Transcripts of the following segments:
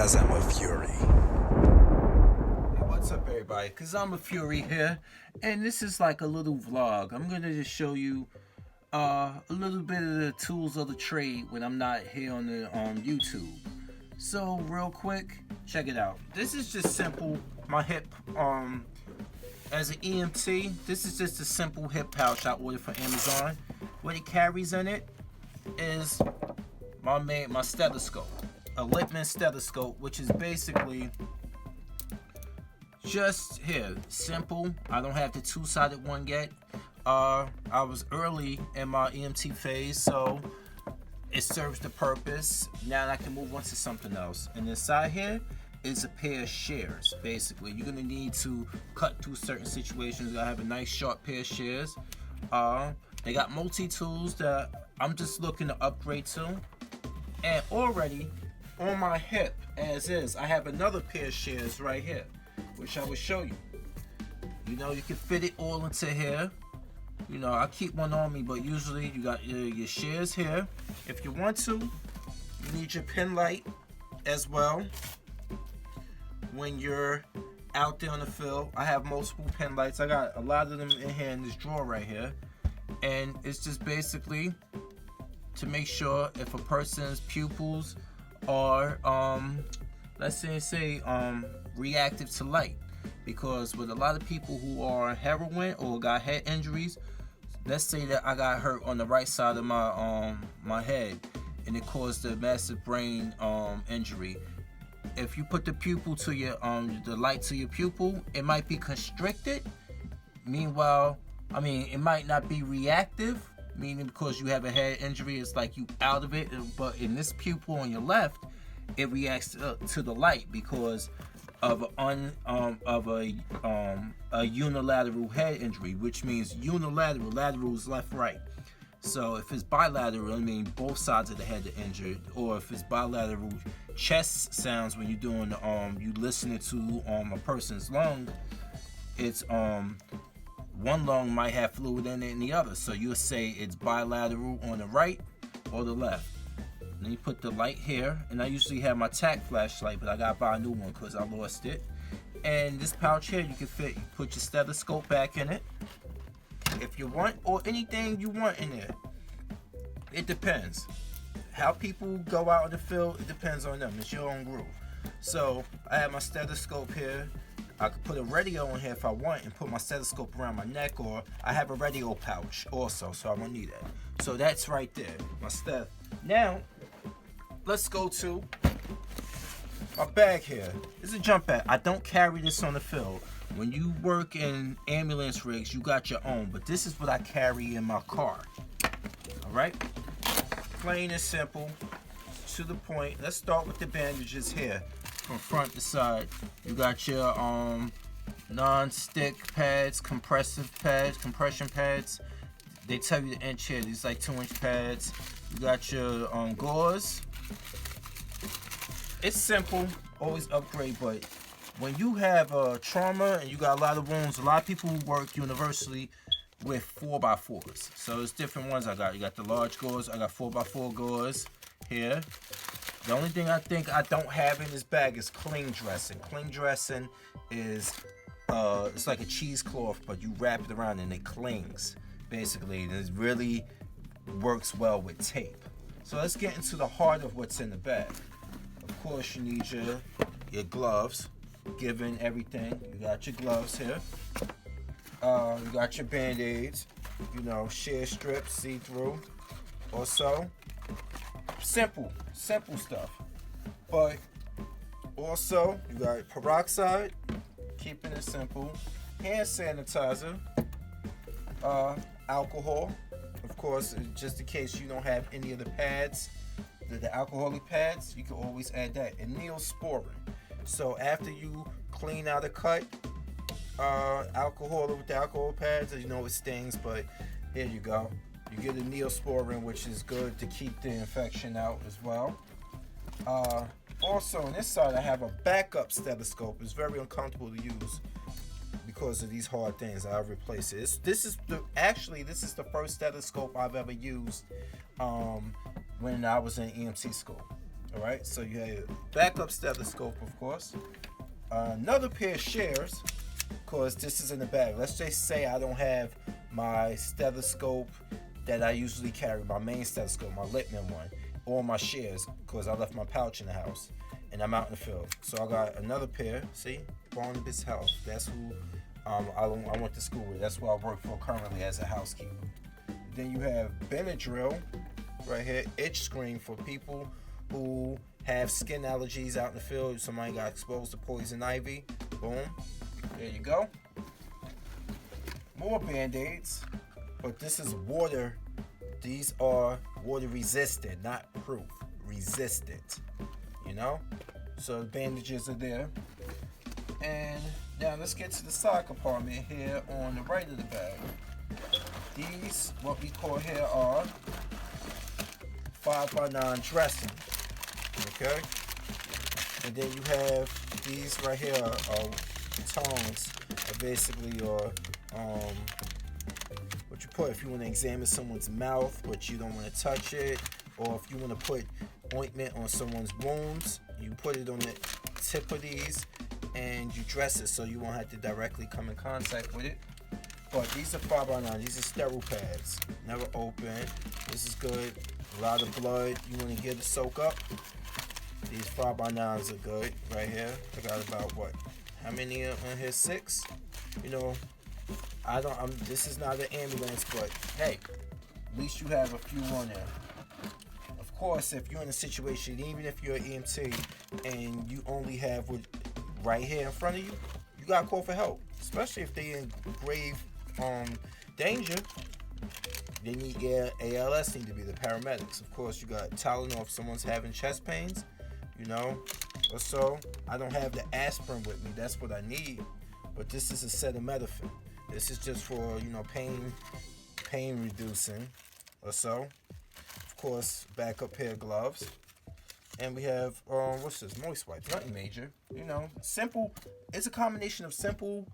Cause I'm a fury. Hey, what's up, everybody? Cause I'm a Fury here, and this is like a little vlog. I'm gonna just show you a little bit of the tools of the trade when I'm not here on the YouTube. So real quick, check it out. This is just simple. My hip as an EMT, this is just a simple hip pouch I ordered from Amazon. What it carries in it is my stethoscope, a Littman stethoscope, which is basically just here, simple. I don't have the two-sided one yet. I was early in my EMT phase, so it serves the purpose. Now I can move on to something else. And inside here is a pair of shears. Basically, you're gonna need to cut through certain situations. I have a nice sharp pair of shears. They got multi-tools that I'm just looking to upgrade to. And already on my hip, as is, I have another pair of shears right here, which I will show you. You know, you can fit it all into here. You know, I keep one on me, but usually you got your shears here. If you want to, you need your pen light as well. When you're out there on the field, I have multiple pen lights. I got a lot of them in here in this drawer right here. And it's just basically to make sure if a person's pupils are, let's say reactive to light. Because with a lot of people who are on heroin or got head injuries, let's say that I got hurt on the right side of my head and it caused a massive brain injury. If you put the pupil to your the light to your pupil, it might be constricted. Meanwhile, I mean, it might not be reactive, meaning because you have a head injury, it's like you out of it. But in this pupil on your left, it reacts to the light because of a unilateral head injury, which means lateral is left, right. So if it's bilateral, I mean both sides of the head are injured, or if it's bilateral, chest sounds when you're doing you listening to a person's lung, it's one lung might have fluid in it and the other, so you'll say it's bilateral on the right or the left. Then you put the light here, and I usually have my tack flashlight, but I gotta buy a new one because I lost it. And this pouch here, you can fit, you put your stethoscope back in it if you want, or anything you want in there. It depends. How people go out in the field, it depends on them. It's your own groove. So I have my stethoscope here. I could put a radio in here if I want and put my stethoscope around my neck, or I have a radio pouch also, so I won't need that. So that's right there, my steth. Now, let's go to my bag here. It's a jump bag. I don't carry this on the field. When you work in ambulance rigs, you got your own, but this is what I carry in my car. All right? Plain and simple, to the point. Let's start with the bandages here. From front to side, you got your non-stick pads, compression pads. They tell you the inch here. These like 2-inch pads. You got your gauze. It's simple, always upgrade, but when you have trauma and you got a lot of wounds, a lot of people work universally with 4x4s. So it's different ones I got. You got the large gauze. I got 4x4 gauze here. The only thing I think I don't have in this bag is cling dressing. Cling dressing is it's like a cheesecloth, but you wrap it around and it clings. Basically, and it really works well with tape. So let's get into the heart of what's in the bag. Of course, you need your gloves. Given everything, you got your gloves here. You got your band-aids. You know, shear strips, see-through. Also, simple stuff. But also, you got peroxide, keeping it simple. Hand sanitizer, alcohol, of course, just in case you don't have any of the pads, the alcoholic pads, you can always add that. And Neosporin. So after you clean out a cut, alcohol with the alcohol pads, as you know it stings, but here you go. You get a Neosporin, which is good to keep the infection out as well. Also on this side, I have a backup stethoscope. It's very uncomfortable to use because of these hard things. I'll replace it. This is the first stethoscope I've ever used when I was in EMT school. All right, so you have your backup stethoscope, of course. Another pair of shears, because this is in the bag. Let's just say I don't have my stethoscope that I usually carry, my main stethoscope, my Littman one, or my shears, because I left my pouch in the house and I'm out in the field. So I got another pair. See, Barnabas Health. That's who I went to school with. That's what I work for currently as a housekeeper. Then you have Benadryl right here, itch screen for people who have skin allergies out in the field. Somebody got exposed to poison ivy. Boom. There you go. More Band-Aids, but this is water. These are water resistant, not proof. Resistant. You know? So the bandages are there. And now let's get to the side compartment here on the right of the bag. These, what we call here, are 5x9 dressing. Okay? And then you have these right here are tongs. Basically, or what you put if you want to examine someone's mouth, but you don't want to touch it, or if you want to put ointment on someone's wounds, you put it on the tip of these and you dress it so you won't have to directly come in contact with it. But these are 5x9. These are sterile pads. Never open. This is good. A lot of blood you want to get to soak up. These 5x9s are good right here. I got about what? How many on here? 6. You know, this is not an ambulance, but hey, at least you have a few on there. Of course, if you're in a situation, even if you're an EMT and you only have what right here in front of you, you gotta call for help. Especially if they're in grave danger. They need ALS need to be the paramedics. Of course, you got Tylenol if someone's having chest pains, you know, or so. I don't have the aspirin with me. That's what I need. But this is acetaminophen. This is just for, you know, pain reducing or so. Of course, backup pair of gloves. And we have, what's this? Moist wipes. Nothing major. You know, simple. It's a combination of simple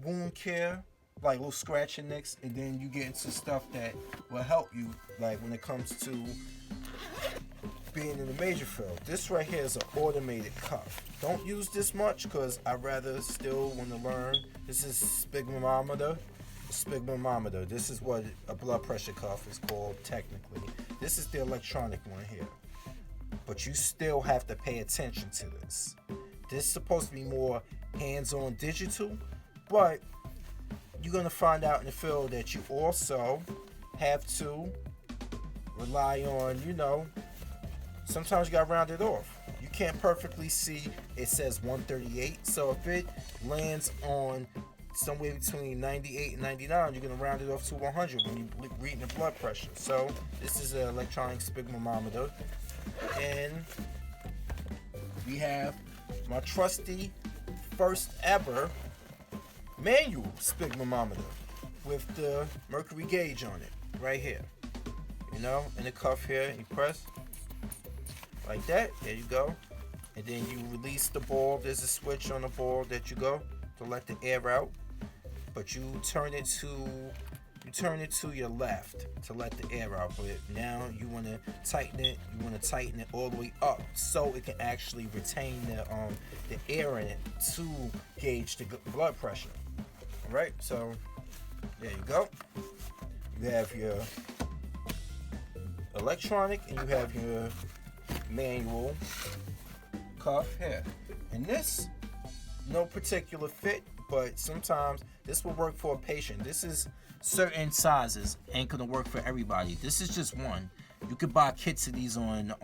wound care, like little scratching nicks, and then you get into stuff that will help you, like when it comes to being in the major field. This right here is an automated cuff. Don't use this much because I rather still want to learn. This is sphygmometer. Sphygmometer. This is what a blood pressure cuff is called technically. This is the electronic one here. But you still have to pay attention to this. This is supposed to be more hands-on digital, but you're going to find out in the field that you also have to rely on, you know, sometimes you got to round it off. You can't perfectly see, it says 138, so if it lands on somewhere between 98 and 99, you're going to round it off to 100 when you're reading the blood pressure. So this is an electronic sphygmometer. And we have my trusty first ever manual sphygmometer with the mercury gauge on it right here. You know, in the cuff here, you press like that. There you go. And then you release the ball. There's a switch on the ball that you go to let the air out. But you turn it to your left to let the air out. But now you want to tighten it. You want to tighten it all the way up so it can actually retain the air in it to gauge the blood pressure. All right. So there you go. You have your electronic and you have your manual cuff here. And this, no particular fit, but sometimes this will work for a patient. This is certain sizes, ain't gonna work for everybody. This is just one. You could buy kits of these on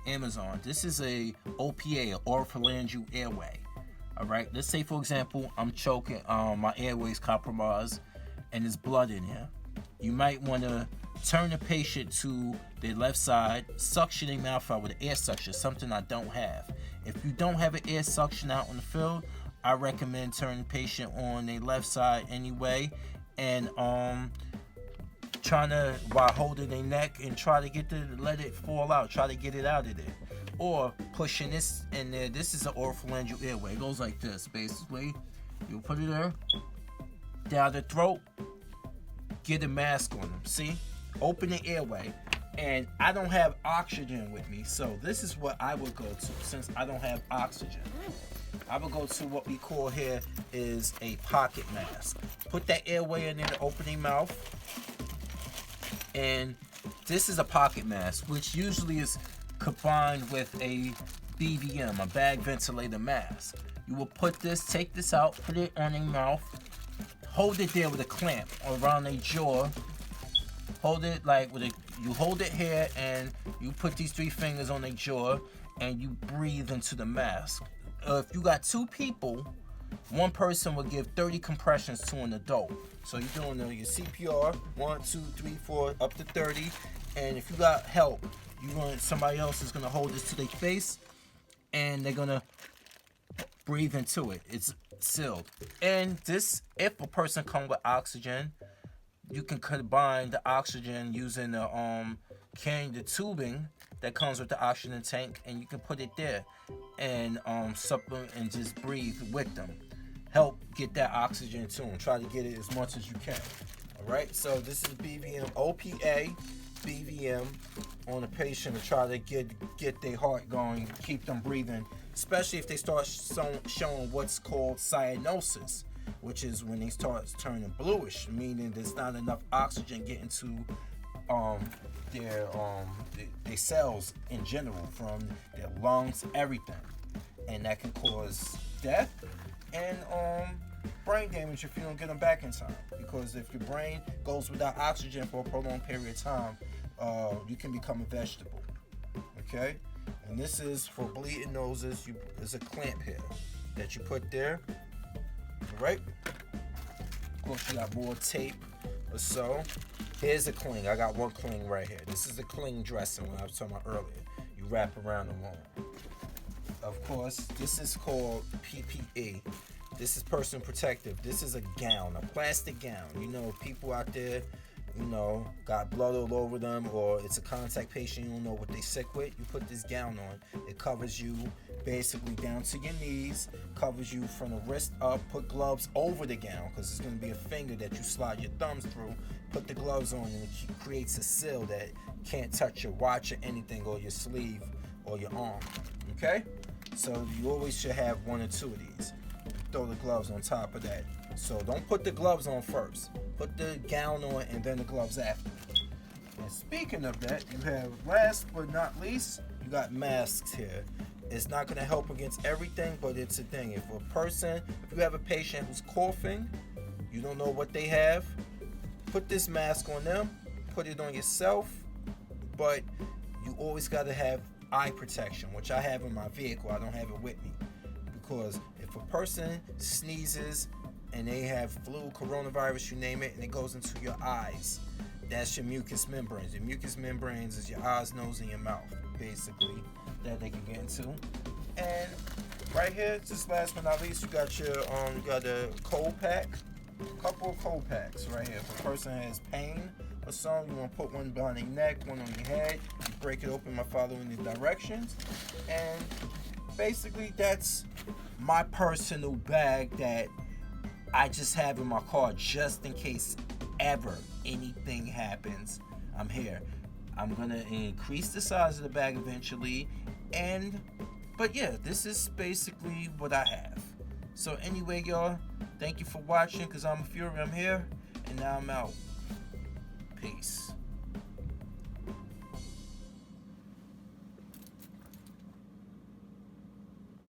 Amazon. This is a OPA, oropharyngeal airway. All right. Let's say, for example, I'm choking, my airway's compromised, and there's blood in here. You might want to turn the patient to their left side, suction their mouth out with an air suction, something I don't have. If you don't have an air suction out in the field, I recommend turning the patient on their left side anyway, and trying to, while holding their neck, and try to let it fall out, try to get it out of there. Or pushing this in there. This is an oropharyngeal airway. It goes like this, basically. You put it there, down the throat, get a mask on them. See? Open the airway. and I don't have oxygen with me. So this is what I would go to since I don't have oxygen. I would go to what we call here is a pocket mask. Put that airway in the opening mouth, and this is a pocket mask, which usually is combined with a BVM, a bag ventilator mask. You will put this, take this out, put it on your mouth, hold it there with a clamp around a jaw. Hold it like you hold it here, and you put these 3 fingers on their jaw, and you breathe into the mask. If you got 2 people, one person will give 30 compressions to an adult. So you're doing your CPR, 1, 2, 3, 4, up to 30. And if you got help, somebody else is gonna hold this to their face, and they're gonna breathe into it. It's sealed. And this, if a person comes with oxygen, you can combine the oxygen using the tubing that comes with the oxygen tank, and you can put it there and supplement and just breathe with them. Help get that oxygen to them. Try to get it as much as you can. All right. So this is BVM, OPA, BVM on a patient to try to get their heart going, keep them breathing, especially if they start showing what's called cyanosis, which is when they start turning bluish, meaning there's not enough oxygen getting to their cells in general, from their lungs, everything, and that can cause death and brain damage if you don't get them back in time. Because if your brain goes without oxygen for a prolonged period of time, you can become a vegetable. Okay, and this is for bleeding noses. There's a clamp here that you put there. Right? Of course, you got more tape or so. Here's a cling. I got one cling right here. This is a cling dressing when I was talking about earlier. You wrap around the wound. Of course, this is called PPE. This is personal protective. This is a gown, a plastic gown. You know, people out there, got blood all over them, or it's a contact patient, you don't know what they're sick with. You put this gown on. It covers you basically down to your knees, covers you from the wrist up. Put gloves over the gown, because it's going to be a finger that you slide your thumbs through. Put the gloves on, and it creates a seal that can't touch your watch or anything, or your sleeve or your arm. Okay? So you always should have 1 or 2 of these. Throw the gloves on top of that. So don't put the gloves on first. Put the gown on and then the gloves after. And speaking of that, you have, last but not least, you got masks here. It's not going to help against everything, but it's a thing. If you have a patient who's coughing, you don't know what they have, put this mask on them, put it on yourself, but you always got to have eye protection, which I have in my vehicle. I don't have it with me, because if a person sneezes and they have flu, coronavirus, you name it, and it goes into your eyes, that's your mucous membranes. Your mucous membranes is your eyes, nose, and your mouth, basically, that they can get into. And right here, just last but not least, you got a cold pack, a couple of cold packs right here. If a person has pain or something, you want to put one behind your neck, one on your head. You break it open by following the directions, and basically that's my personal bag that I just have in my car just in case ever anything happens. I'm here. I'm gonna increase the size of the bag eventually, but yeah, this is basically what I have. So anyway, y'all, thank you for watching, because I'm Fury. I'm here, and now I'm out. Peace.